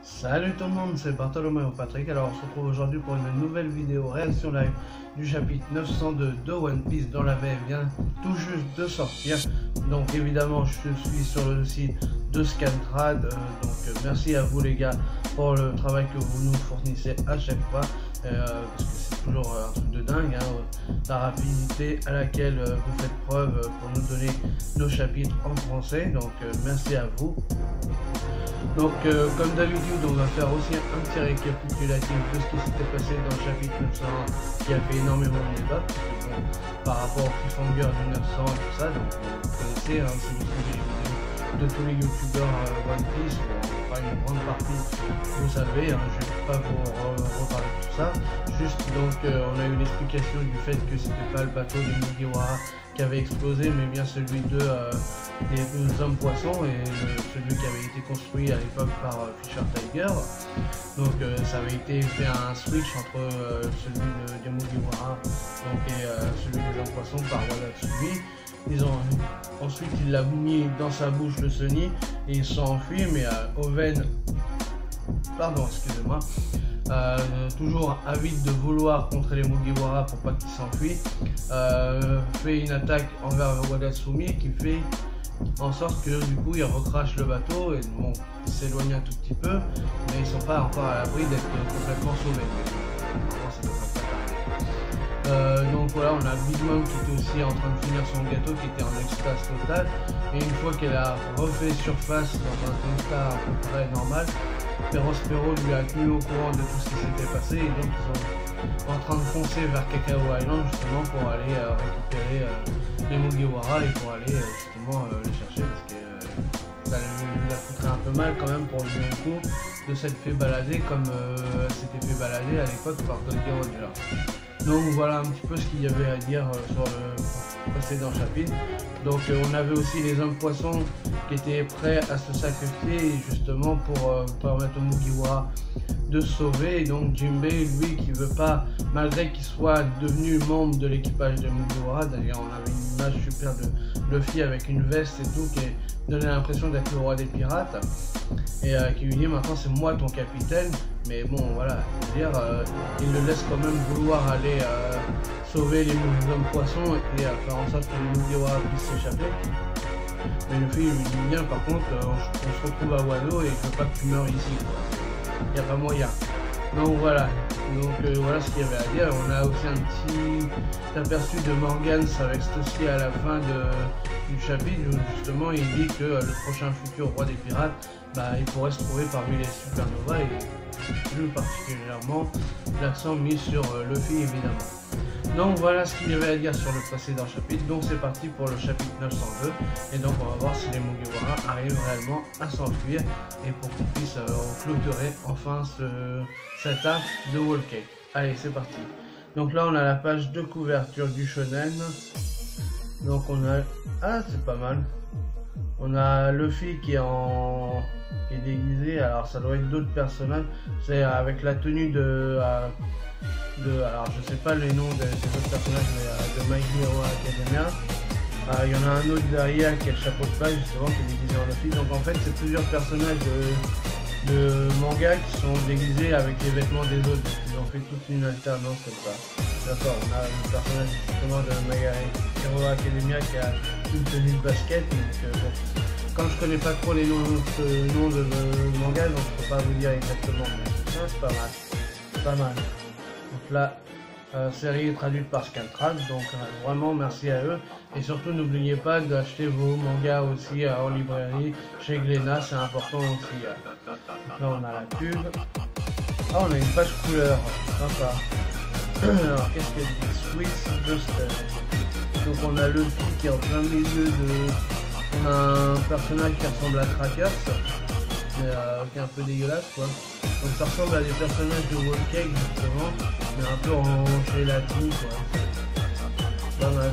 Salut tout le monde, c'est Bartholoméo Patrick. Alors on se retrouve aujourd'hui pour une nouvelle vidéo réaction live du chapitre 902 de One Piece dont la VF vient tout juste de sortir. Donc évidemment je suis sur le site de Scantrad, donc merci à vous les gars pour le travail que vous nous fournissez à chaque fois, parce que c'est toujours un truc de dingue, hein, la rapidité à laquelle vous faites preuve pour nous donner nos chapitres en français, donc merci à vous. Donc comme d'habitude on va faire aussi un petit récapitulatif de ce qui s'était passé dans le chapitre 901 qui a fait énormément de débat, par rapport au cliffhanger du 900 et tout ça, donc vous connaissez, hein, si vous suivez les vidéos de tous les youtubeurs One Piece, enfin une grande partie vous savez, hein, je ne vais pas vous reparler de tout ça, juste donc on a eu l'explication du fait que c'était pas le bateau des Mugiwara qui avait explosé mais bien celui des hommes poissons et celui qui avait été construit à l'époque par Fisher Tiger. Donc ça avait été fait un switch entre celui des Mugiwara et celui des hommes poissons par Wadatsumi. Ensuite il l'a mis dans sa bouche le Sunny et il s'est enfui, mais Oven, pardon excusez-moi, toujours avide de vouloir contrer les Mugiwara pour pas qu'ils s'enfuient, fait une attaque envers Wadatsumi qui fait en sorte que du coup il recrache le bateau et bon, il s'éloigne un tout petit peu, mais ils sont pas encore à l'abri d'être complètement sauvés. Donc voilà, on a Big Mom qui était aussi en train de finir son gâteau, qui était en extase totale, et une fois qu'elle a refait surface dans un état à peu près normal, Perospero lui a tenu au courant de tout ce qui s'était passé, et donc ils sont en train de foncer vers Cacao Island justement pour aller récupérer les Mugiwara et pour aller justement les chercher, parce que ça la foutrait un peu mal quand même pour lui un coup de s'être fait balader comme s'était fait balader à l'époque par Goldie Roger. Donc voilà un petit peu ce qu'il y avait à dire sur le précédent chapitre. Donc on avait aussi les hommes poissons qui étaient prêts à se sacrifier justement pour permettre aux Mugiwara de se sauver, et donc Jinbei lui qui veut pas, malgré qu'il soit devenu membre de l'équipage de Mugiwara, d'ailleurs on avait une image super de Luffy avec une veste et tout qui donnait l'impression d'être le roi des pirates, et qui lui dit maintenant c'est moi ton capitaine, mais bon voilà, dire il le laisse quand même vouloir aller sauver les hommes poissons et faire en sorte que les Mugiwara puissent s'échapper. Mais Luffy lui dit bien, par contre on se retrouve à Wano et je veux pas que tu meurs ici, quoi. Il n'y a pas moyen. Donc voilà, voilà ce qu'il y avait à dire. On a aussi un petit aperçu de Morgans avec Stossy à la fin du chapitre où justement il dit que le prochain futur roi des pirates, il pourrait se trouver parmi les supernovas, et plus particulièrement l'accent mis sur Luffy évidemment. Donc voilà ce qu'il y avait à dire sur le précédent chapitre. Donc c'est parti pour le chapitre 902, et donc on va voir si les Mugiwara arrivent réellement à s'enfuir et pour qu'on puisse clôturer enfin cet arc de Whole Cake. Allez, c'est parti. Donc là on a la page de couverture du shonen. Donc on a, c'est pas mal, on a Luffy qui est déguisé, alors ça doit être d'autres personnages, c'est avec la tenue alors je sais pas les noms des autres personnages, mais de My Hero Academia. Il y en a un autre derrière qui a le chapeau de paille justement qui est déguisé en Luffy. Donc en fait c'est plusieurs personnages de manga qui sont déguisés avec les vêtements des autres. Ils ont fait toute une alternance comme ça. D'accord, on a le personnage justement de My Hero Academia qui a une tenue de basket. Donc bon, quand je connais pas trop les noms de manga, donc je peux pas vous dire exactement, mais c'est pas mal. C'est pas mal. Donc là, série est traduite par Scantrad, donc vraiment merci à eux. Et surtout n'oubliez pas d'acheter vos mangas aussi en librairie chez Glénat, c'est important aussi. Donc là on a la pub. On a une page couleur, sympa. Alors qu'est-ce qu'elle dit? Sweet Justice. Donc on a Luffy qui est en plein milieu de... On a un personnage qui ressemble à Crackers, mais qui est un peu dégueulasse quoi. Donc ça ressemble à des personnages de Whole Cake justement, mais un peu en gélatine quoi. Pas mal. Et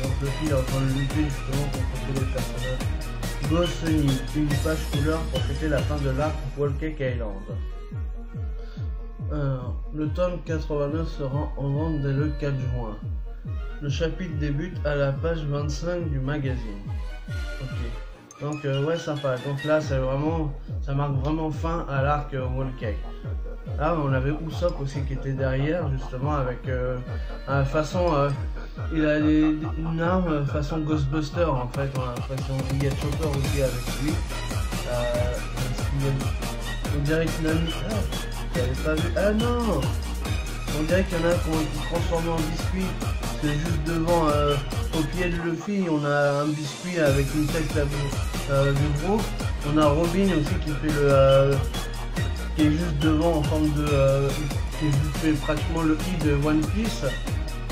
donc le fil est en train de lutter justement contre tous les personnages. Go Sunny, une page couleur pour fêter la fin de l'arc Whole Cake Island. Alors, le tome 89 sera en vente dès le 4 juin. Le chapitre débute à la page 25 du magazine. Ok. Donc ouais, sympa. Donc là, c'est vraiment, ça marque vraiment fin à l'arc Whole-Cake. Là, on avait Usopp aussi qui était derrière, justement, avec façon, il a une arme façon Ghostbuster en fait. On a l'impression. Il y a Chopper aussi avec lui. On dirait qu'il a mis. Ah, j'avais pas vu. Ah non! On dirait qu'il y en a qui ont été transformés en biscuit. C'est juste devant, au pied de Luffy, on a un biscuit avec une tête de gros. On a Robin aussi qui fait le. Qui est juste devant en forme de. Qui fait pratiquement le i de One Piece.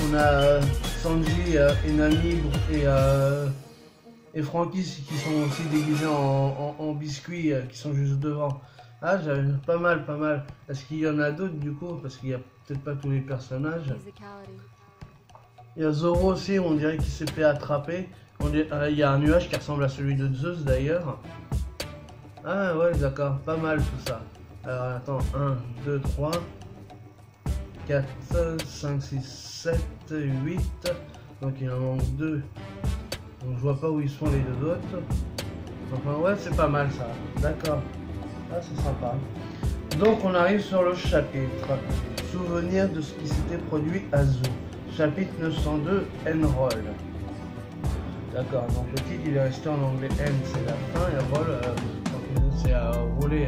On a Sanji et Nami et Franky qui sont aussi déguisés en biscuits qui sont juste devant. Ah, j'avais pas mal. Est-ce qu'il y en a d'autres du coup? Parce qu'il n'y a peut-être pas tous les personnages. Il y a Zoro aussi, on dirait qu'il s'est fait attraper. Il y a un nuage qui ressemble à celui de Zeus d'ailleurs. Ah ouais, d'accord, pas mal tout ça. Alors attends, 1, 2, 3, 4, 5, 6, 7, 8. Donc il en manque 2. Donc je vois pas où ils sont les deux autres. Enfin ouais, c'est pas mal ça. D'accord. Ah, c'est sympa. Donc on arrive sur le chapitre. Souvenir de ce qui s'était produit à Zou. Chapitre 902, N-Roll. D'accord, donc le titre il est resté en anglais. N c'est la fin et Roll c'est à rouler.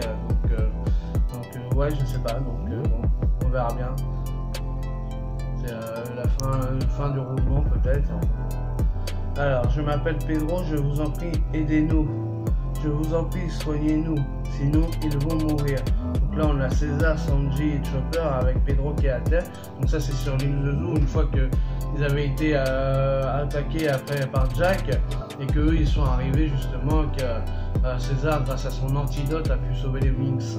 Donc ouais, je sais pas. Donc bon, on verra bien. C'est la fin du roulement peut-être. Alors, je m'appelle Pedro, je vous en prie, aidez-nous. Je vous en prie, soignez-nous, sinon ils vont mourir. Donc là, on a César, Sanji et Chopper avec Pedro qui est à terre. Donc ça, c'est sur l'île de Zou, une fois qu'ils avaient été attaqués après par Jack et qu'eux, ils sont arrivés justement, que César, grâce à son antidote, a pu sauver les Minx.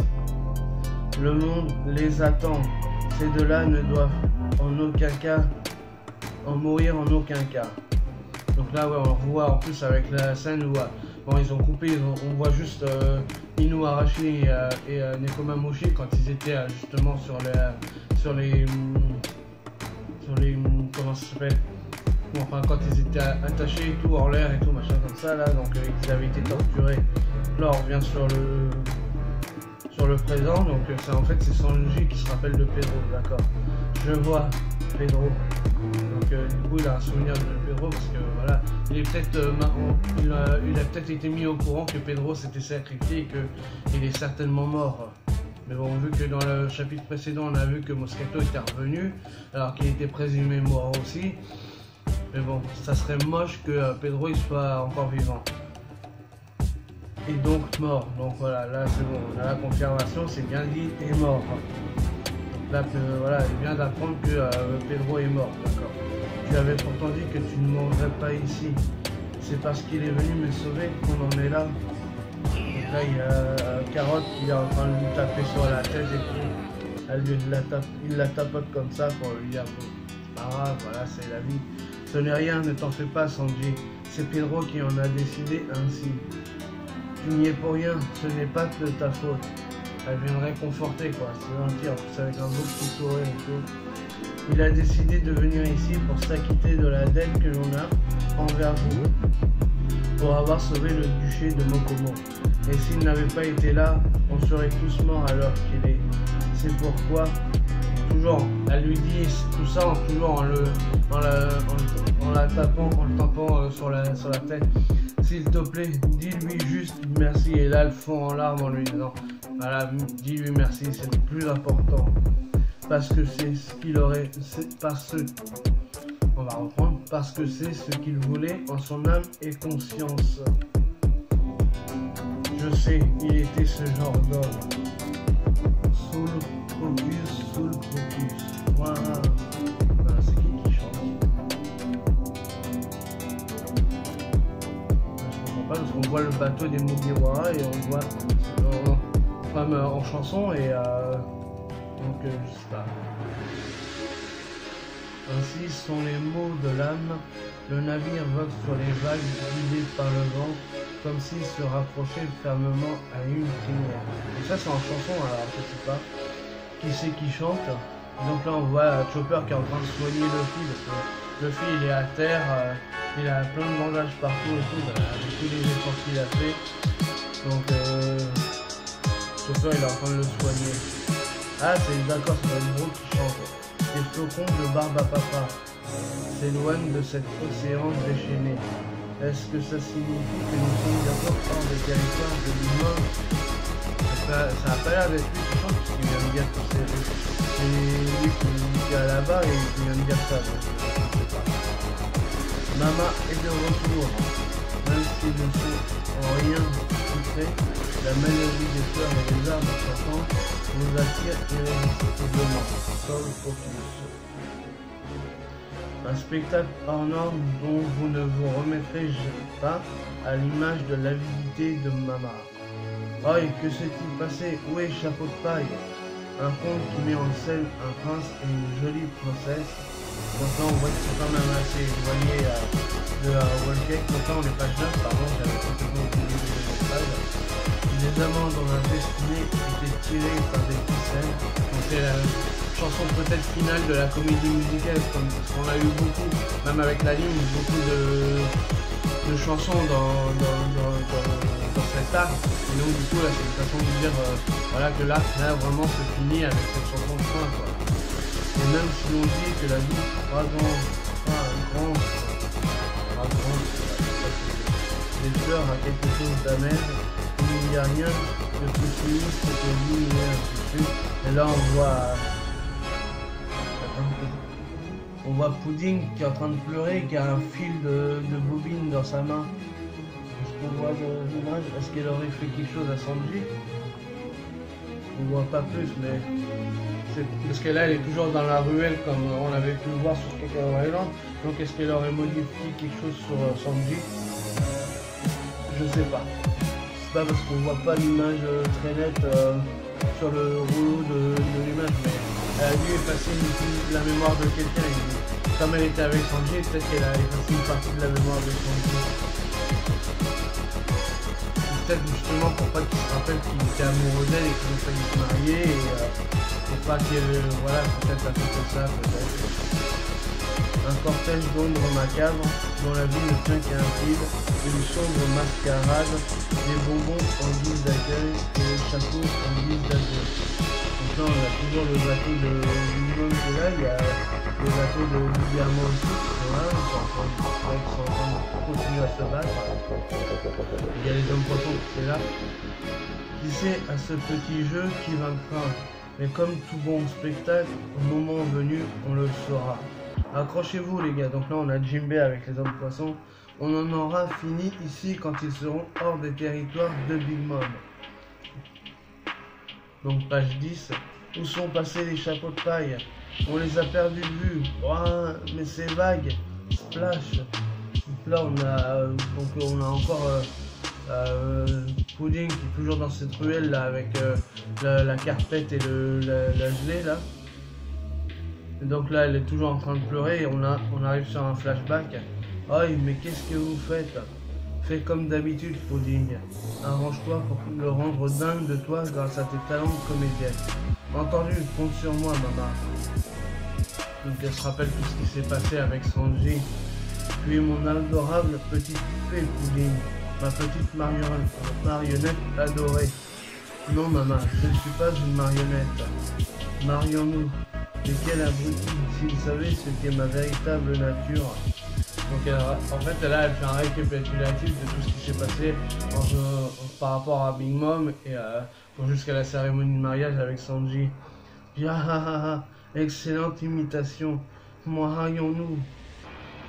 Le monde les attend. Ces deux-là ne doivent en aucun cas en mourir en aucun cas. Donc là, ouais, on revoit en plus avec la scène où bon, ils ont coupé, on voit juste Inuarashi et Nekomamushi quand ils étaient justement sur les comment ça s'appelle, bon, enfin quand ils étaient attachés et tout en l'air et tout machin comme ça là, donc ils avaient été torturés. Là, on revient sur le présent, donc en fait c'est Sanji qui se rappelle de Pedro, d'accord. Je vois Pedro. Donc du coup il a un souvenir de Pedro parce que voilà, il est peut-être il a peut-être été mis au courant que Pedro s'était sacrifié et qu'il est certainement mort. Mais bon, vu que dans le chapitre précédent on a vu que Moscato était revenu alors qu'il était présumé mort aussi. Mais bon, ça serait moche que Pedro il soit encore vivant. Et donc mort. Donc voilà, là c'est bon, on a la confirmation, c'est bien dit, est mort. Là, voilà, il vient d'apprendre que Pedro est mort, d'accord. Tu avais pourtant dit que tu ne mourrais pas ici. C'est parce qu'il est venu me sauver qu'on en est là. Donc là, il y a Carotte qui est en train de lui taper sur la tête et tout. Il la tapote comme ça pour lui dire bon, c'est pas grave, voilà, c'est la vie. Ce n'est rien, ne t'en fais pas, Sanji. C'est Pedro qui en a décidé ainsi. Tu n'y es pour rien, ce n'est pas de ta faute. Elle vient de réconforter quoi, c'est gentil, en plus avec un beau petit sourire et tout. Il a décidé de venir ici pour s'acquitter de la dette que l'on a envers vous, pour avoir sauvé le duché de Mokomo. Et s'il n'avait pas été là, on serait tous morts à l'heure qu'il est. C'est pourquoi, toujours, elle lui dit tout ça toujours en la tapant sur la tête. S'il te plaît, dis-lui juste merci. Et là, elle fond en larmes en lui disant voilà, dis-lui merci, c'est le plus important. Parce que c'est ce qu'il aurait. On va reprendre. Parce que c'est ce qu'il voulait en son âme et conscience. Je sais, il était ce genre d'homme. Soul Crocus. Voilà. Voilà, c'est qui chante? Je comprends pas parce qu'on voit le bateau des Mugiwara et on voit comme en chanson et donc je sais pas. Ainsi sont les mots de l'âme. Le navire vogue sur les vagues guidé par le vent, comme s'il se rapprochait fermement à une prière. Et ça c'est en chanson, alors je sais pas qui c'est qui chante. Donc là on voit Chopper qui est en train de soigner Luffy parce que Luffy il est à terre, il a plein de bandages partout et tout, avec tous les efforts qu'il a fait. Donc Chopper il est en train de le soigner. Ah c'est d'accord, c'est le gros qui chante. Les flocons de barbe à papa s'éloignent de cet océan déchaîné. Est-ce que ça signifie que nous sommes bientôt hors des territoires de l'humain? Ça a pas l'air d'être lui qui chante puisqu'il vient de dire que c'est lui qui est là-bas et qui vient de dire ça. Donc, je sais pas. Mama est de retour. Même s'ils ne sont en rien secret, la mélodie des fleurs et des arbres chantants nous attire irrésistiblement. Soul Focus. Un spectacle hors norme dont vous ne vous remettrez pas à l'image de l'avidité de Mama. Oh, et que s'est-il passé? Où est Chapeau de Paille? Un conte qui met en scène un prince et une jolie princesse. Maintenant, on voit que c'est quand même assez éloigné de la Whole Cake. Maintenant, on est page 9, pardon, j'avais complètement oublié les pages. Les amants dont la destinée était tirée par des ficelles. Donc, c'est la chanson peut-être finale de la comédie musicale, parce qu'on a eu beaucoup, même avec la ligne, beaucoup de chansons dans cet arc. Et donc du coup là c'est une façon de dire voilà que l'arc là vraiment se finit avec cette chanson de fin quoi. Et même si l'on dit que la vie les fleurs a quelque chose d'amer, il n'y a rien de plus sinistre que lui et là on voit Pudding qui est en train de pleurer, qui a un fil de bobine dans sa main. Est-ce qu'on voit l'image? Est-ce qu'elle aurait fait quelque chose à Sanji? On voit pas plus, mais parce que là elle est toujours dans la ruelle comme on avait pu le voir sur Kakaroto Island. Donc est-ce qu'elle aurait modifié quelque chose sur Sanji? Je sais pas. C'est pas parce qu'on voit pas l'image très nette sur le rouleau de l'image, mais elle a dû effacer la mémoire de quelqu'un. Comme elle était avec Sanji, peut-être qu'elle a effacé une partie de la mémoire de Sanji. Peut-être justement pour pas qu'il se rappelle qu'il était amoureux d'elle et qu'ils ont failli se marier et pour pas qu'elle... voilà, peut-être à cause de ça, peut-être. Un cortège d'ombres macabres dont la vie ne tient qu'à un fil, une sombre mascarade, des bonbons en guise d'accueil et des chapeaux en guise d'adieu. Donc là on a toujours le bateau de Big-Mom qui est là, il y a le bateau de Diamant aussi, voilà, ils sont en train de continuer à se battre. Il y a les hommes poissons qui sont là. Qui sait à ce petit jeu qui vaincra, mais comme tout bon spectacle, au moment venu, on le saura. Accrochez-vous les gars, donc là on a Jinbei avec les hommes poissons. On en aura fini ici quand ils seront hors des territoires de Big Mom. Donc page 10. Où sont passés les chapeaux de paille? On les a perdus de vue. Oh, mais c'est vague. Splash. Donc là on a encore Pudding qui est toujours dans cette ruelle là avec la carpette et la gelée là. Et donc là elle est toujours en train de pleurer et on arrive sur un flashback. Oh mais qu'est-ce que vous faites? Fais comme d'habitude Pudding. Arrange-toi pour le rendre dingue de toi grâce à tes talents de comédienne. Entendu, compte sur moi maman. Donc elle se rappelle tout ce qui s'est passé avec Sanji. Tu es mon adorable petite poupée Pudding. Ma petite marionnette adorée. Non maman, je ne suis pas une marionnette. Marions-nous. Et quel abruti, s'il savait ce qu'est ma véritable nature. Donc en fait là elle fait un récapitulatif de tout ce qui s'est passé par rapport à Big Mom et jusqu'à la cérémonie de mariage avec Sanji. Excellente imitation. Marions-nous.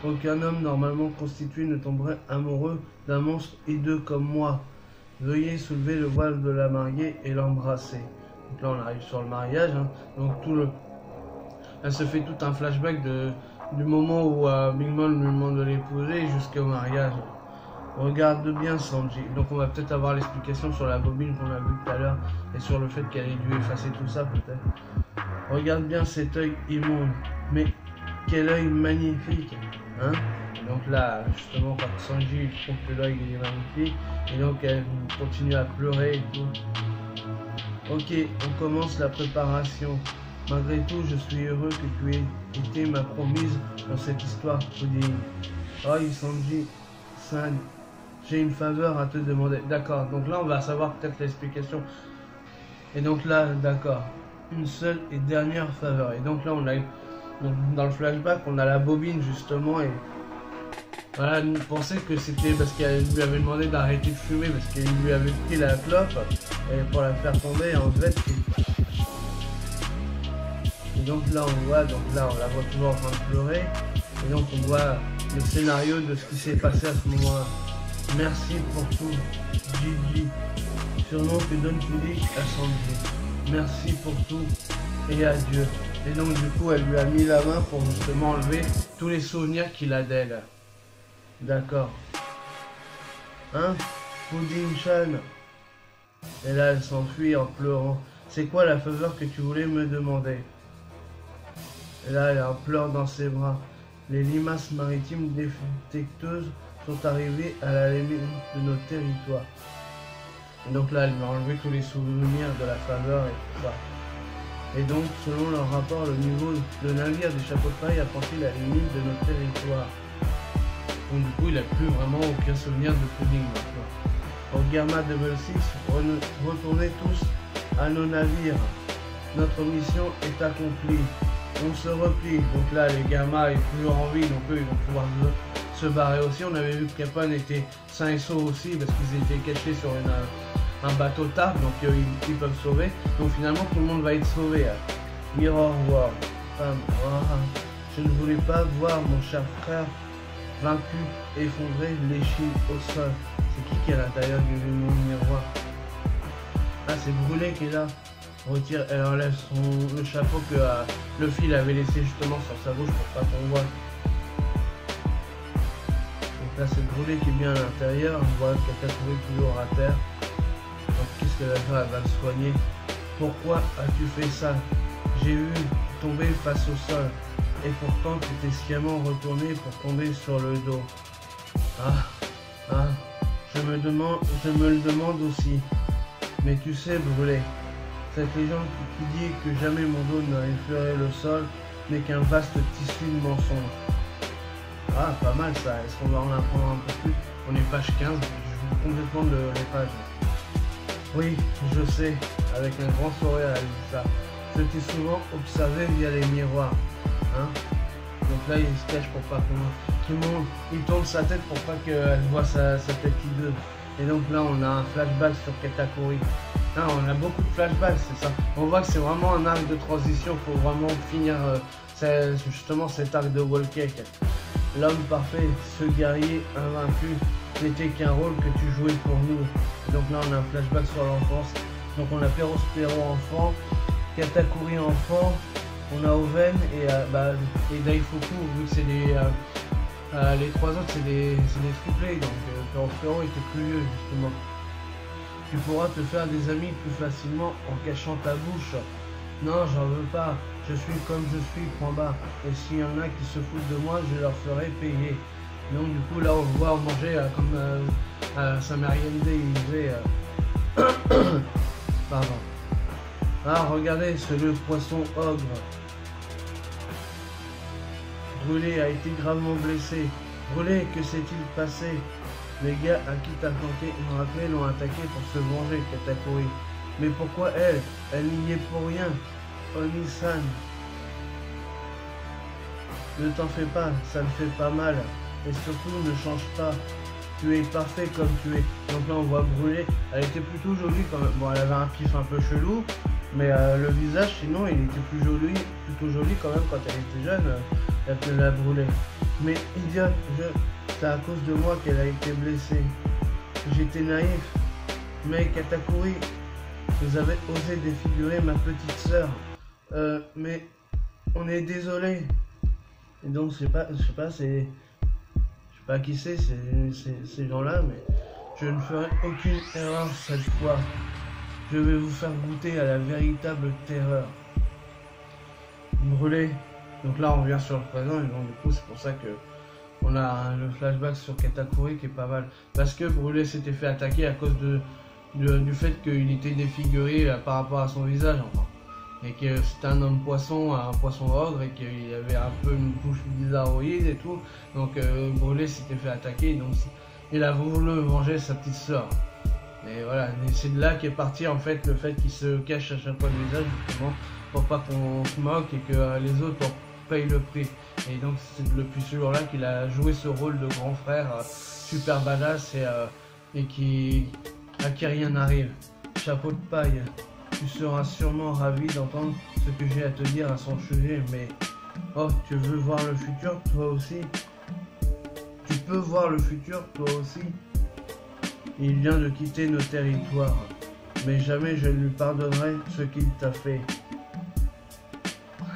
Aucun homme normalement constitué ne tomberait amoureux d'un monstre hideux comme moi. Veuillez soulever le voile de la mariée et l'embrasser. Donc là on arrive sur le mariage. Hein. Donc elle se fait tout un flashback du moment où Big Mom lui demande de l'épouser jusqu'au mariage. Regarde bien Sanji. Donc on va peut-être avoir l'explication sur la bobine qu'on a vue tout à l'heure et sur le fait qu'elle ait dû effacer tout ça peut-être. Regarde bien cet œil immonde. Mais quel œil magnifique, hein? Donc là, justement, quand Sanji trouve que l'œil est magnifique, et donc elle continue à pleurer et tout. Ok, on commence la préparation. Malgré tout, je suis heureux que tu aies été ma promise dans cette histoire, Pudding. Oh, Sanji, San, j'ai une faveur à te demander. D'accord, donc là on va savoir peut-être l'explication. Et donc là, d'accord, une seule et dernière faveur. Et donc là on a, donc, dans le flashback, on a la bobine justement et voilà, elle pensait que c'était parce qu'elle lui avait demandé d'arrêter de fumer parce qu'il lui avait pris la clope et pour la faire tomber en fait. Et donc là on voit, donc là on la voit toujours en train de pleurer. Et donc on voit le scénario de ce qui s'est passé à ce moment-là. Merci pour tout, Gigi. Surnom que donne Pudding à Sanji. Merci pour tout et adieu. Et donc du coup elle lui a mis la main pour justement enlever tous les souvenirs qu'il a d'elle. D'accord. Hein, Pudding-chan? Et là elle s'enfuit en pleurant. C'est quoi la faveur que tu voulais me demander? Et là elle en pleure dans ses bras. Les limaces maritimes détecteuses sont arrivées à la limite de nos territoires. Et donc là elle m'a enlevé tous les souvenirs de la faveur et tout ça. Et donc selon leur rapport, le navire des chapeaux de paille a franchi la limite de notre territoire. Donc du coup il n'a plus vraiment aucun souvenir de Pudding maintenant. Au Gamma Double Six, retournez tous à nos navires. Notre mission est accomplie. On se replie. Donc là les Gamma est toujours en vie, donc eux ils vont pouvoir se barrer aussi. On avait vu que Kappan était sain et sauf aussi parce qu'ils étaient cachés sur un bateau tard, donc ils peuvent sauver. Donc finalement tout le monde va être sauvé. Mirror World. Je ne voulais pas voir mon cher frère vaincu, effondré, l'échine au sol. C'est qui est à l'intérieur du miroir? Ah, c'est Brûlé qui est là. Retire, elle enlève le chapeau que Luffy avait laissé justement sur sa bouche pour pas qu'on voit. Donc là c'est Brûlé qui est bien à l'intérieur. On voit Katakuri toujours à terre. Donc qu'est-ce qu'elle va faire? Elle va le soigner. Pourquoi as-tu fait ça? J'ai eu tomber face au sol. Et pourtant tu t'es sciemment retourné pour tomber sur le dos. Je me le demande aussi. Mais tu sais, Brûlé, cette légende qui dit que jamais mon dos n'a effleuré le sol n'est qu'un vaste tissu de mensonges. Ah, pas mal ça. Est-ce qu'on va en apprendre un peu plus? On est page 15, je joue complètement les pages. Oui, je sais, avec un grand sourire, elle dit ça. Je t'ai souvent observé via les miroirs. Hein? Donc là il se cache pour pas qu'il tourne sa tête pour pas qu'elle voit sa tête hideuse. Et donc là on a un flashback sur Katakuri. Ah, on a beaucoup de flashbacks, c'est ça. On voit que c'est vraiment un arc de transition, faut vraiment finir justement cet arc de Whole Cake. L'homme parfait, ce guerrier invaincu, n'était qu'un rôle que tu jouais pour nous. Et donc là on a un flashback sur l'enfance. Donc on a Perospero enfant, Katakuri enfant, on a Oven et Daifuku, vu que c'est les trois autres c'est des triplés, donc Perospero était plus vieux justement. Tu pourras te faire des amis plus facilement en cachant ta bouche. Non, j'en veux pas, je suis comme je suis, point bas. Et s'il y en a qui se foutent de moi, je leur ferai payer. Donc du coup là on voit manger comme Samariende il disait pardon. Ah regardez, c'est le poisson ogre. Brûlé a été gravement blessé. Brûlé, que s'est-il passé? Les gars à qui t'as planté une rappelée l'ont attaqué pour se venger, Katakuri. Mais pourquoi elle? Elle n'y est pour rien. Oni-san. Ne t'en fais pas, ça ne fait pas mal. Et surtout, ne change pas. Tu es parfait comme tu es. Donc là, on voit Brûlé. Elle était plutôt jolie quand même. Bon, elle avait un pif un peu chelou. Mais le visage, sinon, il était plutôt joli quand même quand elle était jeune. Elle l'a Brûlé. Mais idiote, c'est à cause de moi qu'elle a été blessée. J'étais naïf. Mais Katakuri, vous avez osé défigurer ma petite sœur. Mais on est désolé. Et donc, je sais pas qui c'est ces gens-là, mais je ne ferai aucune erreur cette fois. Je vais vous faire goûter à la véritable terreur. Brûlé. Donc là, on revient sur le présent, et donc du coup, c'est pour ça que on a le flashback sur Katakuri qui est pas mal. Parce que Brûlé s'était fait attaquer à cause du fait qu'il était défiguré par rapport à son visage. Enfin. et que c'était un homme poisson, un poisson ogre, et qu'il avait un peu une bouche bizarroïde et tout. Donc Brûlé s'était fait attaquer, donc il a voulu venger sa petite sœur. Et voilà, c'est de là qu'est parti en fait le fait qu'il se cache à chaque fois le visage, justement pour pas qu'on se moque et que les autres payent le prix. Et donc c'est depuis ce jour-là qu'il a joué ce rôle de grand frère super badass et à qui rien n'arrive. Chapeau de paille, tu seras sûrement ravi d'entendre ce que j'ai à te dire à son sujet, mais oh, tu veux voir le futur toi aussi? Tu peux voir le futur toi aussi? Il vient de quitter nos territoires, mais jamais je lui pardonnerai ce qu'il t'a fait.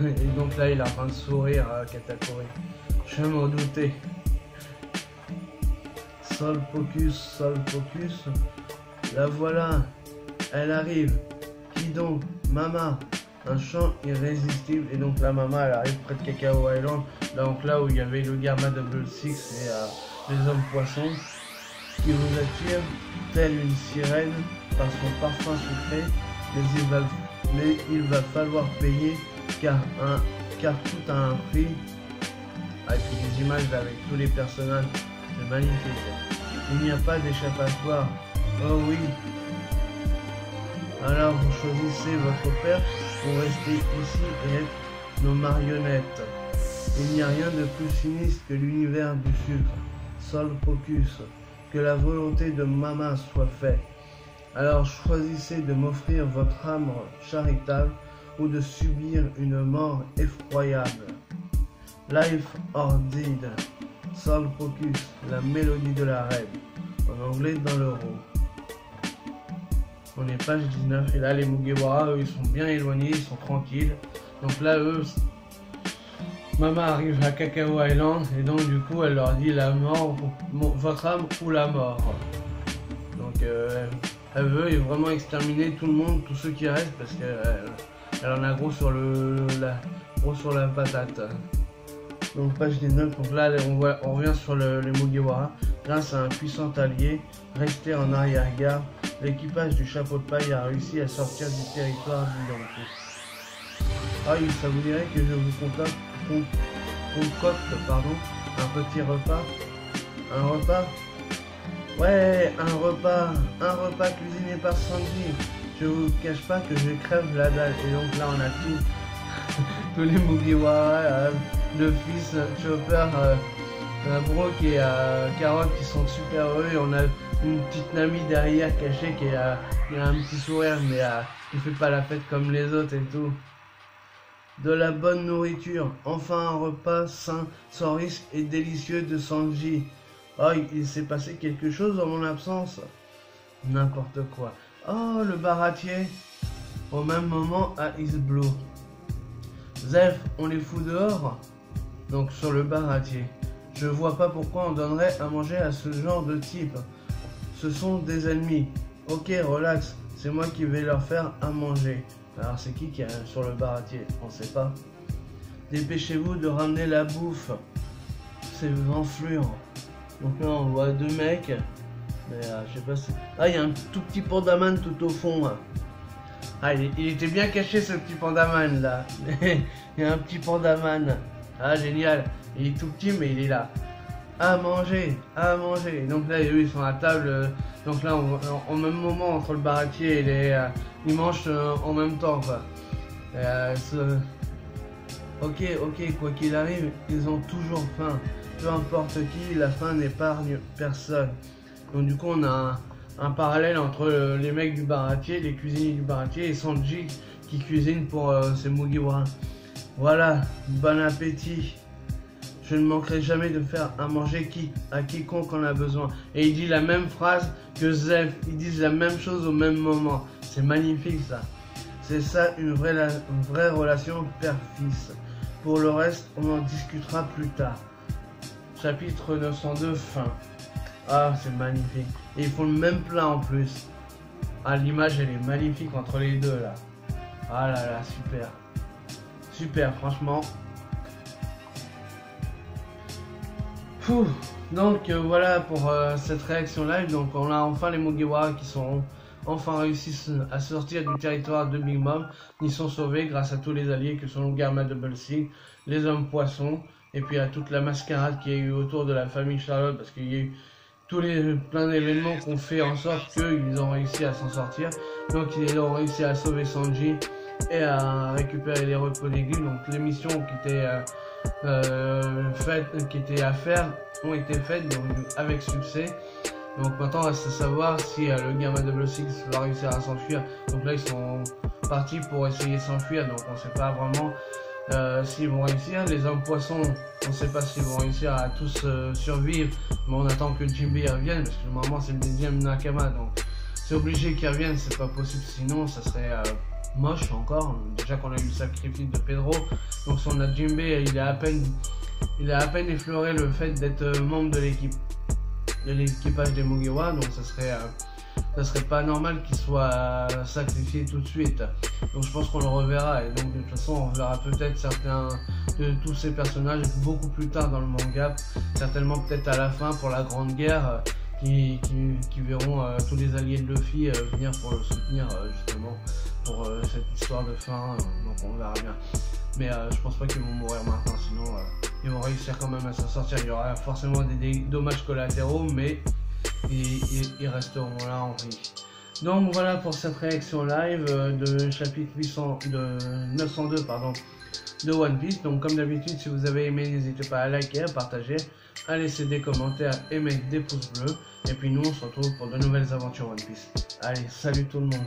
Et donc là, il est en train de sourire à Katakuri. Je m'en doutais. Sol Pocus, la voilà, elle arrive. Qui donc? Mama. Un chant irrésistible. Et donc là, Mama, elle arrive près de Cacao Island. Donc là où il y avait le Gamma Double Six et les hommes poissons, qui vous attire telle une sirène par son parfum sucré, mais il va falloir payer car tout a un prix. Avec des images avec tous les personnages, c'est magnifique. Il n'y a pas d'échappatoire. Oh oui. Alors vous choisissez votre père pour rester ici et être nos marionnettes. Il n'y a rien de plus sinistre que l'univers du sucre. Sol Pocus. Que la volonté de Mama soit faite. Alors choisissez de m'offrir votre âme charitable ou de subir une mort effroyable. Life or Dead. Sol Pocus, la mélodie de la reine. En anglais dans l'euro. On est page 19 et là les Mugiwara, eux, ils sont bien éloignés, ils sont tranquilles. Donc là eux, Mama arrive à Cacao Island et donc du coup elle leur dit la mort, votre âme ou la mort. Donc elle veut vraiment exterminer tout le monde, tous ceux qui restent parce qu'elle en a gros sur la patate. Donc page 19, donc là on revient sur les Mugiwara. Grâce à un puissant allié resté en arrière-garde, l'équipage du chapeau de paille a réussi à sortir du territoire du Yonkou. Ah oui, ça vous dirait que je vous concocte un petit repas? Un repas? Ouais, un repas cuisiné par Sanji. Je vous cache pas que je crève la dalle. Et donc là on a tous les Mugiwara, le fils Chopper, Brook et Carotte qui sont super heureux. Et on a une petite Nami derrière cachée qui a un petit sourire mais qui fait pas la fête comme les autres et tout. De la bonne nourriture, enfin un repas sain, sans risque et délicieux de Sanji. Oh, il s'est passé quelque chose en mon absence. N'importe quoi. Oh, le baratier. Au même moment à East Blue. Zef, on les fout dehors? Donc sur le baratier. Je vois pas pourquoi on donnerait à manger à ce genre de type. Ce sont des ennemis. Ok, relax, c'est moi qui vais leur faire à manger. Alors c'est qui est sur le baratier? On sait pas. Dépêchez-vous de ramener la bouffe. C'est enfluant. Donc là on voit deux mecs. Mais je sais pas si... Ah, il y a un tout petit pandaman tout au fond. Ah, il était bien caché ce petit pandaman là. Il y a un petit pandaman. Ah, génial. Il est tout petit mais il est là. À manger, à manger. Donc là eux ils sont à table. Donc là en même moment entre le baratier et ils mangent en même temps quoi. Ok, quoi qu'il arrive, ils ont toujours faim. Peu importe qui, la faim n'épargne personne. Donc du coup on a un parallèle entre les mecs du baratier, les cuisiniers du baratier et Sanji qui cuisine pour ses Mugiwara. Voilà, bon appétit. Je ne manquerai jamais de faire à manger à quiconque en a besoin. Et il dit la même phrase que Zef. Ils disent la même chose au même moment. C'est magnifique ça. C'est ça une vraie relation père-fils. Pour le reste, on en discutera plus tard. Chapitre 902, fin. Ah, c'est magnifique. Et ils font le même plat en plus. Ah, l'image elle est magnifique entre les deux là. Ah là là, super. Super, franchement. Donc voilà pour cette réaction live. Donc on a enfin les Mugiwara qui sont enfin réussissent à sortir du territoire de Big Mom. Ils sont sauvés grâce à tous les alliés que sont Gamma Double Six, les hommes poissons, et puis à toute la mascarade qu'il y a eu autour de la famille Charlotte, parce qu'il y a eu plein d'événements qui ont fait en sorte qu'ils ont réussi à s'en sortir. Donc ils ont réussi à sauver Sanji et à récupérer les repos d'aiguille. Donc les missions qui étaient qui étaient à faire ont été faites donc, avec succès. Donc maintenant reste à savoir si le Gamma Double Six va réussir à s'enfuir. Donc là ils sont partis pour essayer de s'enfuir, donc on ne sait pas vraiment s'ils vont réussir. Les hommes poissons, on ne sait pas s'ils vont réussir à tous survivre, mais on attend que Jinbei revienne parce que normalement c'est le deuxième Nakama, donc c'est obligé qu'il revienne, c'est pas possible sinon ça serait moche encore. Déjà qu'on a eu le sacrifice de Pedro, donc si on a Jinbei, il a à peine effleuré le fait d'être membre de l'équipage des Mugiwara, donc ça serait pas normal qu'il soit sacrifié tout de suite. Donc je pense qu'on le reverra, et donc de toute façon on verra peut-être certains de tous ces personnages beaucoup plus tard dans le manga, certainement peut-être à la fin pour la Grande Guerre, qui verront tous les alliés de Luffy venir pour le soutenir justement pour cette histoire de fin, donc on verra bien. Mais je pense pas qu'ils vont mourir maintenant, sinon ils vont réussir quand même à s'en sortir. Il y aura forcément des dommages collatéraux, mais ils resteront là en vie. Donc voilà pour cette réaction live de chapitre 902 de One Piece. Donc comme d'habitude, si vous avez aimé, n'hésitez pas à liker, à partager, à laisser des commentaires et mettre des pouces bleus. Et puis nous on se retrouve pour de nouvelles aventures One Piece. Allez, salut tout le monde.